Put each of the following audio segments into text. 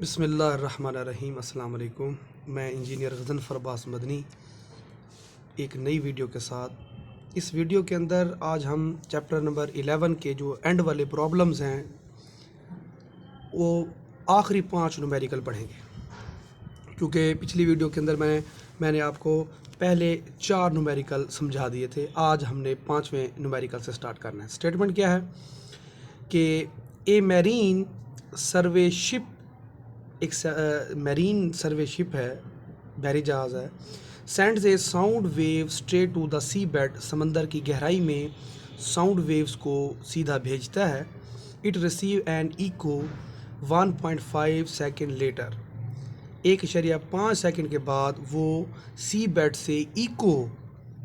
बिस्मिल्लाहिर्रहमानिर्रहीम। अस्सलाम वालेकुम। मैं इंजीनियर गज़नफ़र अब्बास मदनी एक नई वीडियो के साथ। इस वीडियो के अंदर आज हम चैप्टर नंबर 11 के जो एंड वाले प्रॉब्लम्स हैं वो आखिरी 5 न्यूमेरिकल पढ़ेंगे, क्योंकि पिछली वीडियो के अंदर मैंने आपको पहले 4 न्यूमेरिकल समझा दिए थे। आज हमने 5वें न्यूमेरिकल से स्टार्ट करना है। स्टेटमेंट क्या है कि ए मैरीन सर्वे शिप, एक मैरीन सर्वे शिप है, बहरी जहाज़ है, sends a sound wave straight to the sea bed, समंदर की गहराई में साउंड वेव्स को सीधा भेजता है। It receive an echo 1.5 second later, 1.5 second के बाद वो सी बेड से इको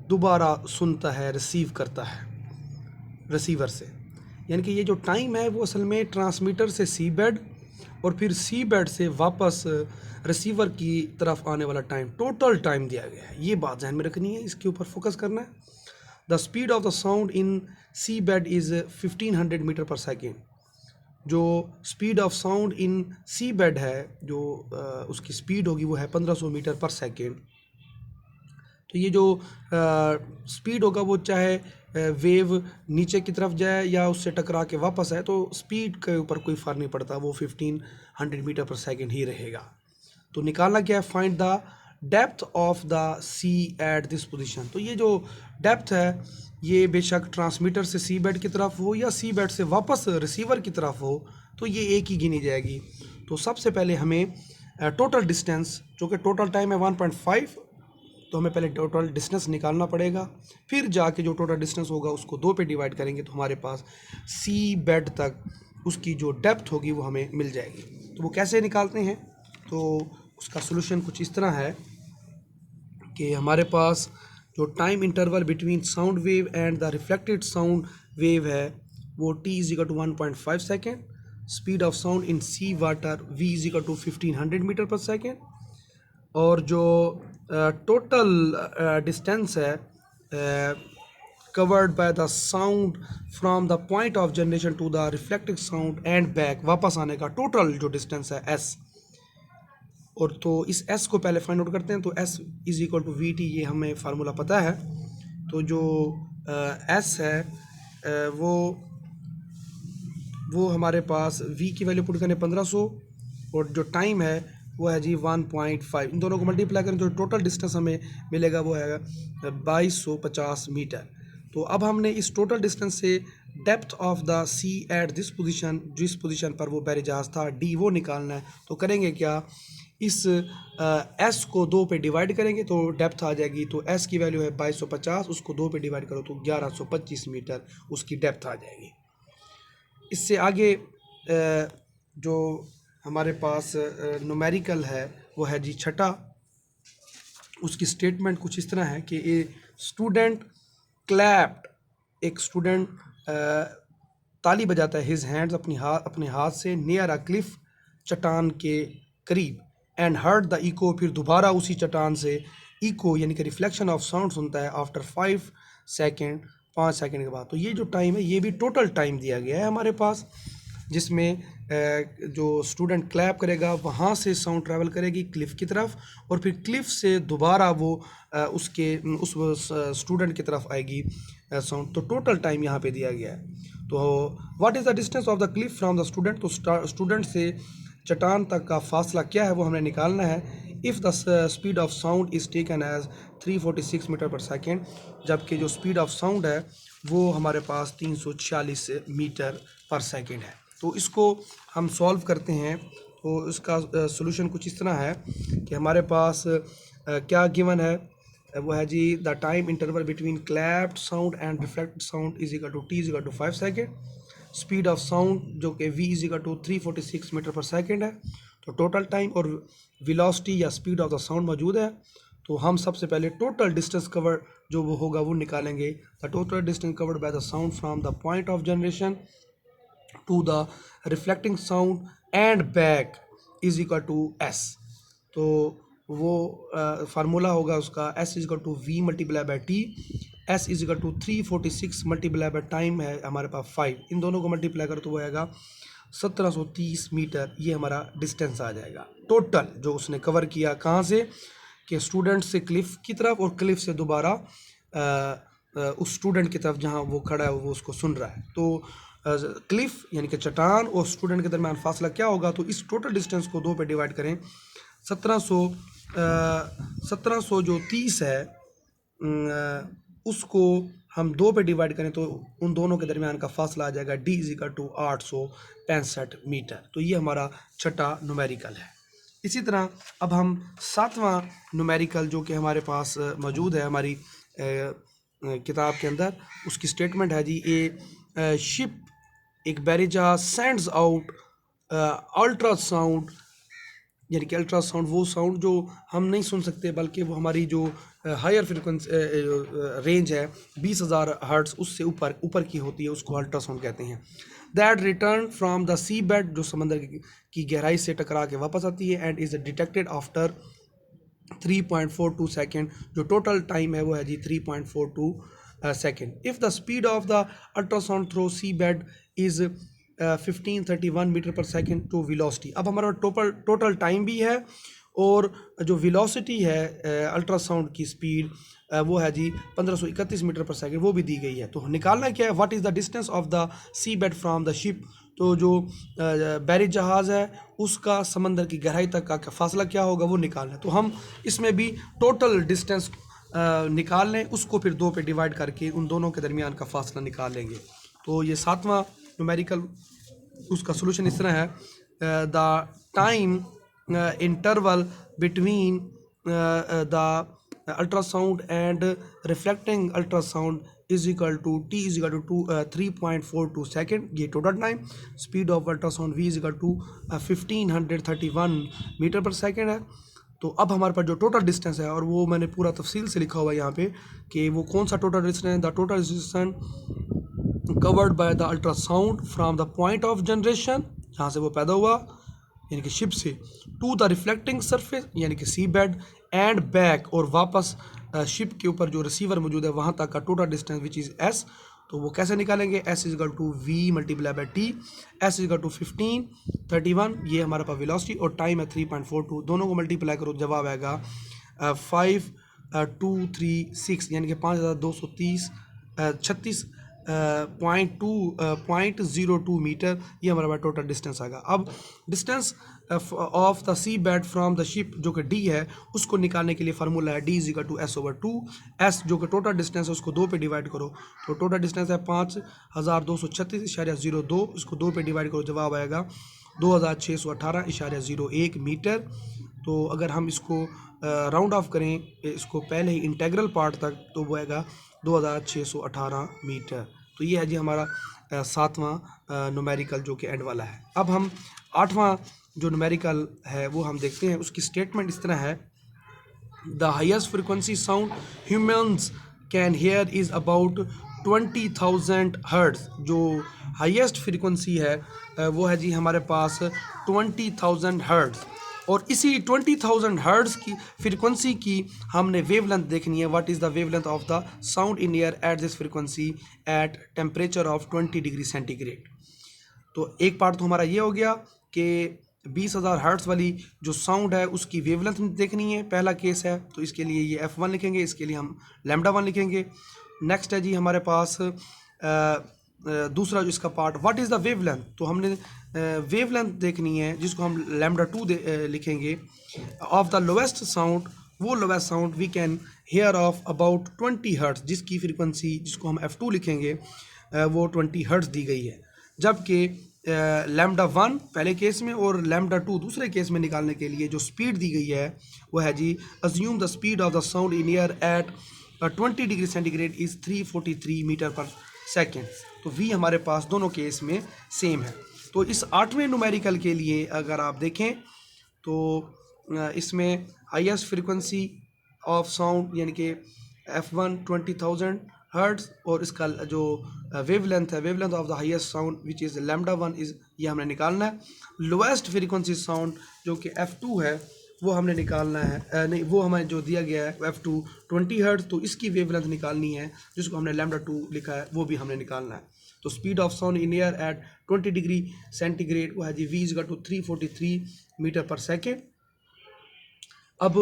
दोबारा सुनता है, रिसीव करता है रिसीवर से। यानी कि ये जो टाइम है वो असल में ट्रांसमीटर से सी बेड और फिर सी बेड से वापस रिसीवर की तरफ आने वाला टाइम, टोटल टाइम दिया गया है। ये बात ध्यान में रखनी है, इसके ऊपर फोकस करना है। The speed of the sound in sea bed is 1500 metre per second. जो speed of sound in sea bed है, जो उसकी स्पीड होगी वो है 1500 मीटर पर सेकेंड। तो ये जो स्पीड होगा वो चाहे वेव नीचे की तरफ जाए या उससे टकरा के वापस आए, तो स्पीड के ऊपर कोई फ़र्क नहीं पड़ता, वो 1500 मीटर पर सेकेंड ही रहेगा। तो निकालना क्या है, find the depth of the sea at this position. तो ये जो डेप्थ है ये बेशक ट्रांसमीटर से सी बेड की तरफ हो या सी बेड से वापस रिसीवर की तरफ हो, तो ये एक ही गिनी जाएगी। तो सबसे पहले हमें टोटल डिस्टेंस, जो कि टोटल टाइम है 1.5, तो हमें पहले टोटल डिस्टेंस निकालना पड़ेगा। फिर जाके जो टोटल डिस्टेंस होगा उसको 2 पे डिवाइड करेंगे तो हमारे पास सी बेड तक उसकी जो डेप्थ होगी वो हमें मिल जाएगी। तो वो कैसे निकालते हैं, तो उसका सोल्यूशन कुछ इस तरह है कि हमारे पास जो time interval between sound wave and the reflected sound wave है वो t is equal to 1.5 second. Speed of sound in sea water v is equal to 1500 metre per second. और जो टोटल डिस्टेंस है covered by the sound from the point of generation to the reflected sound and back, वापस आने का total जो distance है s। और तो इस s को पहले फाइंड आउट करते हैं। तो s is equal to v t, ये हमें फार्मूला पता है। तो जो s है वो हमारे पास v की वैल्यू पुट करने 1500 और जो टाइम है वो है जी 1.5। इन दोनों को मल्टीप्लाई करें तो टोटल डिस्टेंस हमें मिलेगा वो है 2250 मीटर। तो अब हमने इस टोटल डिस्टेंस से depth of the sea at this position, जिस पोजीशन पर वो बहरी जहाज़ था, डी, वो निकालना है। तो करेंगे क्या, इस एस को 2 पे डिवाइड करेंगे तो डेप्थ आ जाएगी। तो एस की वैल्यू है 2250, उसको 2 पे डिवाइड करो तो 1125 मीटर उसकी डेप्थ आ जाएगी। इससे आगे जो हमारे पास न्यूमेरिकल है वो है जी छठा। उसकी स्टेटमेंट कुछ इस तरह है कि ए स्टूडेंट क्लैप्ड, एक स्टूडेंट ताली बजाता है, हिज हैंड्स, अपने हाथ से, नियर अ क्लिफ, चट्टान के करीब, एंड हर्ड द इको, फिर दोबारा उसी चट्टान से इको यानी कि रिफ्लेक्शन ऑफ साउंड सुनता है आफ्टर 5 सेकेंड, 5 सेकेंड के बाद। तो ये जो टाइम है ये भी टोटल टाइम दिया गया है हमारे पास, जिसमें जो स्टूडेंट क्लैप करेगा वहाँ से साउंड ट्रैवल करेगी क्लिफ की तरफ और फिर क्लिफ से दोबारा वो उस स्टूडेंट की तरफ आएगी साउंड। तो टोटल टाइम यहाँ पे दिया गया है। तो what is the distance of the Cliff from the student, तो स्टूडेंट से चट्टान तक का फासला क्या है वो हमने निकालना है। If the speed of sound is taken as 346 metre per second, जबकि जो स्पीड ऑफ साउंड है वो हमारे पास 346 मीटर पर सेकेंड है। तो इसको हम सॉल्व करते हैं। तो इसका सोल्यूशन कुछ इस तरह है कि हमारे पास क्या गिवन है, वो है जी the time interval between clapped sound and reflected sound is equal to t is equal to 5 second. Speed of sound जो कि v is equal to 346 metre per second है। तो टोटल टाइम और वेलोसिटी या स्पीड ऑफ द साउंड मौजूद है। तो हम सबसे पहले टोटल डिस्टेंस कवर जो वो होगा वो निकालेंगे। The total distance covered by the sound from the point of generation to the reflecting sound and back is equal to s। तो वो फार्मूला होगा उसका s is equal to v multiply by t। s is equal to 346 multiply by time है हमारे पास 5, इन दोनों को multiply करो तो वो आएगा 1730 मीटर ये हमारा डिस्टेंस आ जाएगा टोटल जो उसने कवर किया। कहाँ से? कि स्टूडेंट से क्लिफ की तरफ और क्लिफ से दोबारा उस स्टूडेंट की तरफ जहाँ वो खड़ा है वो उसको सुन रहा है। तो क्लिफ यानी कि चट्टान और स्टूडेंट के दरमियान फासला क्या होगा? तो इस टोटल डिस्टेंस को 2 पे डिवाइड करें। 1730 जो 30 है उसको हम 2 पे डिवाइड करें तो उन दोनों के दरमियान का फासला आ जाएगा d = 865 मीटर। तो ये हमारा छठा न्यूमेरिकल है। इसी तरह अब हम 7वां न्यूमेरिकल जो कि हमारे पास मौजूद है हमारी किताब के अंदर, उसकी स्टेटमेंट है जी, ए शिप एक बैरिजा सेंड्स आउट अल्ट्रासाउंड, यानी कि अल्ट्रासाउंड वो साउंड जो हम नहीं सुन सकते बल्कि वो हमारी जो हायर फ्रिक्वेंसी रेंज है 20,000 हर्ट्ज उससे ऊपर की होती है, उसको अल्ट्रासाउंड कहते हैं। That return from the sea bed, जो समंदर की गहराई से टकरा के वापस आती है, and is detected after 3.42 second. जो टोटल टाइम है वो है जी 3.42 second. If the speed of the ultrasound through sea bed is 1531 metre per second to velocity. अब हमारा टोटल टाइम भी है और जो वेलोसिटी है अल्ट्रासाउंड की स्पीड वो है जी 1531 मीटर पर सेकेंड, वो भी दी गई है। तो निकालना क्या है? What is the distance of the sea bed from the ship. तो जो बैरी जहाज़ है उसका समंदर की गहराई तक का फासला क्या होगा वो निकालना है। तो हम इसमें भी टोटल डिस्टेंस निकाल लें, उसको फिर 2 पे डिवाइड करके उन दोनों के दरमियान का फासला निकाल लेंगे। तो ये 7वां न्यूमेरिकल, उसका सोल्यूशन इस तरह है। The time interval between the ultrasound and reflecting ultrasound is equal to t is equal to 3.42 second, ये total time. Speed of ultrasound v is equal to 1531 metre per second है। तो अब हमारे पास जो टोटल डिस्टेंस है, और वो मैंने पूरा तफसील से लिखा हुआ है यहाँ पे कि वो कौन सा टोटल डिस्टेंस है। The total distance covered by the ultrasound from the point of generation, जहाँ से वो पैदा हुआ यानी कि शिप से, टू द रिफ्लेक्टिंग सरफेस यानी कि सी बेड, एंड बैक और वापस शिप के ऊपर जो रिसीवर मौजूद है वहाँ तक का total distance which is s। तो वो कैसे निकालेंगे? s is equal to v multiply by t, s is equal to 1531, ये हमारे पास वेलोसिटी, और टाइम है 3.42, दोनों को मल्टीप्लाई करो जवाब आएगा 5236 यानी कि 5236.02 मीटर, ये हमारा पास टोटल डिस्टेंस आएगा। अब distance of the sea bed from the ship जो कि d है, उसको निकालने के लिए फार्मूला है d is equal to s/2। s जो कि टोटल डिस्टेंस है उसको 2 पे डिवाइड करो, तो टोटल डिस्टेंस है 5236.02, इसको 2 पे डिवाइड करो जवाब आएगा 2618.01 मीटर। तो अगर हम इसको राउंड ऑफ करें इसको पहले ही इंटेग्रल पार्ट तक, तो वो आएगा 2618 मीटर। तो ये है जी हमारा 7वां न्यूमेरिकल जो कि एंड वाला है। अब हम 8वां जो न्यूमेरिकल है वो हम देखते हैं। उसकी स्टेटमेंट इस तरह है। The highest frequency sound humans can here is about 20,000 hertz. जो हाईएस्ट फ्रिक्वेंसी है वो है जी हमारे पास 20,000 हर्ट्ज, और इसी 20,000 हर्ट्ज की फ्रिक्वेंसी की हमने वेवलेंथ देखनी है। What is the wavelength of the sound in air at this frequency at temperature of 20 degree centigrade. तो एक पार्ट तो हमारा ये हो गया कि 20,000 हर्ट्ज वाली जो साउंड है उसकी वेवलेंथ देखनी है, पहला केस है। तो इसके लिए ये f1 लिखेंगे, इसके लिए हम λ1 लिखेंगे। नेक्स्ट है जी हमारे पास दूसरा जो इसका part, what is the wavelength. तो हमने वेवलेंथ देखनी है जिसको हम λ2 लिखेंगे ऑफ द लोवेस्ट साउंड। वो lowest sound we can hear of about 20 hertz, जिसकी फ्रीक्वेंसी जिसको हम f2 लिखेंगे वो 20 हर्ट्ज दी गई है। जबकि λ1 पहले केस में और λ2 दूसरे केस में निकालने के लिए जो स्पीड दी गई है वो है जी, assume the speed of the sound in air at 20 degree centigrade is 343 metre per second. तो v हमारे पास दोनों केस में सेम है। तो इस 8वें न्यूमेरिकल के लिए अगर आप देखें तो इसमें हाईएस्ट फ्रिक्वेंसी ऑफ साउंड यानी कि f1 20,000 हर्ट्ज, और इसका जो वेवलेंथ है, wavelength of the highest sound which is λ1 is, ये हमने निकालना है। लोएस्ट फ्रीक्वेंसी साउंड जो कि f2 है वो हमने निकालना है, नहीं वो हमें जो दिया गया है f2 20 हर्ट्ज, तो इसकी वेवलेंथ निकालनी है जिसको हमने λ2 लिखा है, वो भी हमने निकालना है। तो तो speed of sound in air at 20 degree centigrade वो है जी v is to 343 metre per second. अब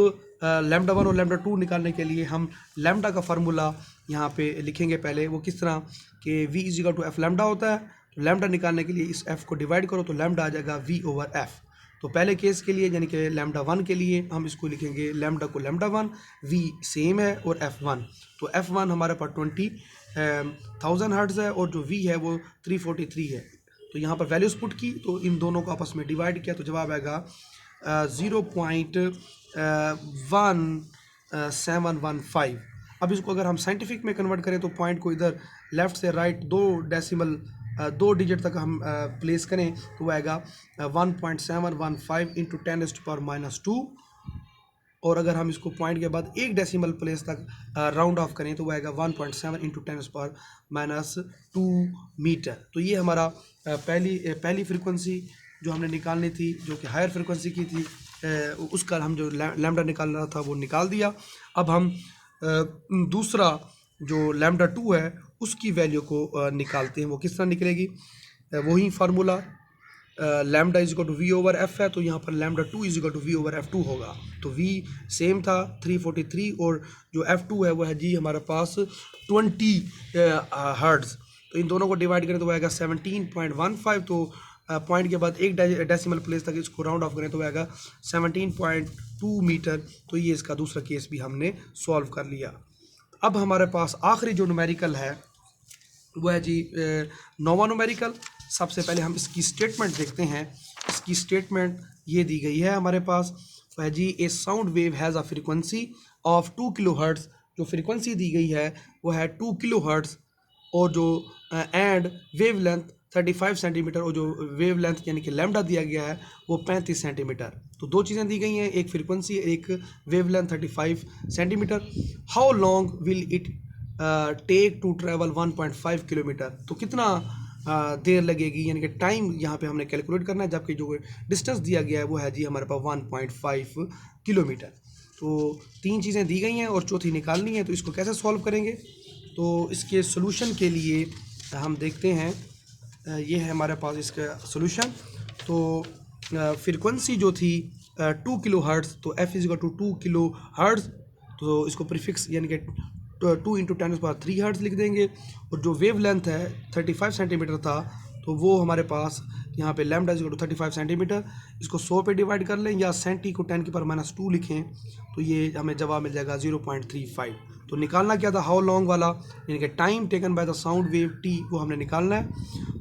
लैम्डा 1 और लैम्डा 2 निकालने के लिए हम लैम्डा का फार्मूला यहाँ पे लिखेंगे। पहले वो किस तरह कि v is to f lambda होता है, तो लैम्डा निकालने के लिए इस f को डिवाइड करो तो लैम्डा आ जाएगा v ओवर f। तो पहले केस के लिए यानी कि लैम्डा 1 के लिए हम इसको लिखेंगे लैम्डा को लैम्डा 1, v सेम है और f1, तो f1 हमारे पास 20,000 हर्ट्ज़ है और जो v है वो 343 है। तो यहाँ पर वैल्यूज पुट की तो इन दोनों को आपस में डिवाइड किया तो जवाब आएगा 0.1715। अब इसको अगर हम साइंटिफिक में कन्वर्ट करें तो पॉइंट को इधर लेफ़्ट से राइट दो डिजिट तक हम प्लेस करें तो वो आएगा 1.715 इंटू 10⁻⁻²। और अगर हम इसको पॉइंट के बाद एक डेसिमल प्लेस तक राउंड ऑफ करें तो वो आएगा 1.7 इंटू 10⁻² मीटर। तो ये हमारा पहली फ्रीक्वेंसी जो हमने निकालनी थी जो कि हायर फ्रीक्वेंसी की थी, उसका हम जो लैम्डा निकालना था वो निकाल दिया। अब हम दूसरा जो लैम्डा 2 है उसकी वैल्यू को निकालते हैं। वो किस तरह निकलेगी, वही formula lambda is equal to v over f है, तो यहाँ पर lambda 2 is equal to v over f 2 होगा। तो वी सेम था 343 और जो एफ 2 है वो है जी हमारे पास 20 हर्ट्ज़। तो इन दोनों को डिवाइड करें तो वो आएगा 17.15। तो पॉइंट के बाद एक डेसिमल प्लेस तक इसको राउंड ऑफ करें तो आएगा 17.2 मीटर। तो ये इसका दूसरा केस भी हमने सॉल्व कर लिया। अब हमारे पास आखिरी जो न्यूमेरिकल है वो है जी नोवा न्यूमेरिकल। सबसे पहले हम इसकी स्टेटमेंट देखते हैं। इसकी स्टेटमेंट ये दी गई है हमारे पास, वो है जी a sound wave has a frequency of 2 kilo hertz. जो फ्रीक्वेंसी दी गई है वो है 2 किलो हर्ट्ज़ और जो एंड वेव लेंथ 35 सेंटीमीटर और जो वेव लेंथ यानी कि लैम्डा दिया गया है वो 35 सेंटीमीटर। तो दो चीज़ें दी गई हैं, एक फ्रीक्वेंसी एक wavelength 35 centimetre. How long will it take to travel 1.5 kilometre. तो कितना देर लगेगी यानी कि टाइम यहाँ पे हमने कैलकुलेट करना है, जबकि जो डिस्टेंस दिया गया है वो है जी हमारे पास 1.5 किलोमीटर। तो तीन चीज़ें दी गई हैं और चौथी निकालनी है। तो इसको कैसे सॉल्व करेंगे, तो इसके सोल्यूशन के लिए हम देखते हैं। ये है हमारे पास इसका सोल्यूशन। तो फ्रीक्वेंसी जो थी 2 किलो हर्ट्ज़, तो f is equal to 2 kilo hertz. तो इसको प्रीफिक्स यानी कि 2 इंटू 10⁻³ हर्ट्ज़ लिख देंगे। और जो वेव लेंथ है 35 सेंटीमीटर था, तो वो हमारे पास यहाँ पे lambda is equal to 35 centimetre. इसको 100 पे डिवाइड कर लें या सेंटी को 10⁻² लिखें तो ये हमें जवाब मिल जाएगा 0.35। तो निकालना क्या था, हाउ लॉन्ग वाला यानी कि time taken by the sound wave T, वो हमने निकालना है।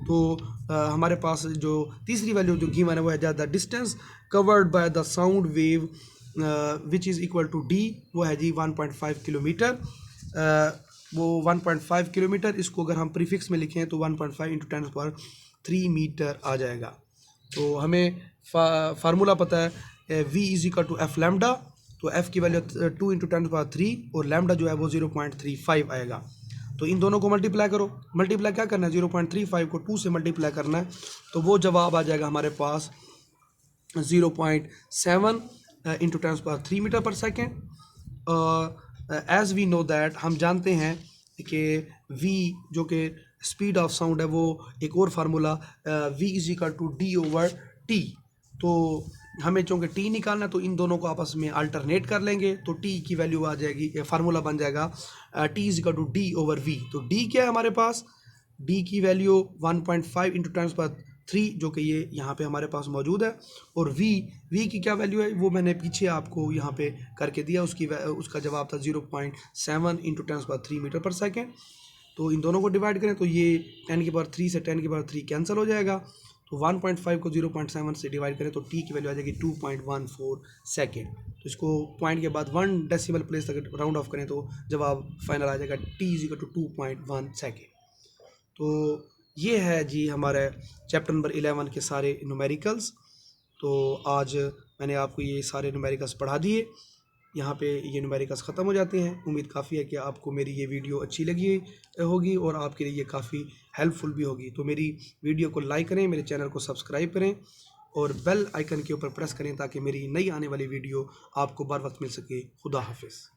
तो हमारे पास जो तीसरी वैल्यू जो गिवन है वो है the distance covered by the sound wave which is equal to d, वो है जी 1.5 किलोमीटर। वो 1.5 किलोमीटर, इसको अगर हम प्रीफिक्स में लिखें तो 1.5 इंटू 10⁻³ मीटर आ जाएगा। तो हमें फार्मूला पता है v is equal to f lambda, तो f की वैल्यू 2 इंटू 10⁻³ और लैम्डा जो है वो 0.35 आएगा। तो इन दोनों को मल्टीप्लाई करो। मल्टीप्लाई क्या करना है, 0.35 को 2 से मल्टीप्लाई करना है, तो वो जवाब आ जाएगा हमारे पास 0.7 into 10⁻³ metre per second. As we know that, हम जानते हैं कि v जो कि स्पीड ऑफ साउंड है वो एक और formula v is equal to d over t. तो हमें चूँकि t निकालना है तो इन दोनों को आपस में अल्टरनेट कर लेंगे, तो t की वैल्यू आ जाएगी, फार्मूला बन जाएगा t is equal to d over v। तो d क्या है हमारे पास, d की वैल्यू 1.5 इंटू 10⁻³ जो कि ये यहाँ पे हमारे पास मौजूद है। और v की क्या वैल्यू है वो मैंने पीछे आपको यहाँ पे करके दिया, उसका जवाब था 0.7 इंटू 10⁻³ मीटर पर सेकेंड। तो इन दोनों को डिवाइड करें तो ये 10⁻³ से 10⁻³ कैंसिल हो जाएगा। तो 1.5 को 0.7 से डिवाइड करें तो t की वैल्यू आ जाएगी 2.14 सेकेंड। तो इसको पॉइंट के बाद 1 डेसिमल प्लेस तक राउंड ऑफ करें तो जवाब फाइनल आ जाएगा t is equal to 2.1 second. तो ये है जी हमारे चैप्टर नंबर 11 के सारे न्यूमेरिकल्स। तो आज मैंने आपको ये सारे न्यूमेरिकल्स पढ़ा दिए। यहाँ पे ये न्यूमेरिकल्स ख़त्म हो जाते हैं। उम्मीद काफ़ी है कि आपको मेरी ये वीडियो अच्छी लगी होगी और आपके लिए ये काफ़ी हेल्पफुल भी होगी। तो मेरी वीडियो को लाइक करें, मेरे चैनल को सब्सक्राइब करें और बेल आइकन के ऊपर प्रेस करें ताकि मेरी नई आने वाली वीडियो आपको बर वक्त मिल सके। खुदा हाफिज़।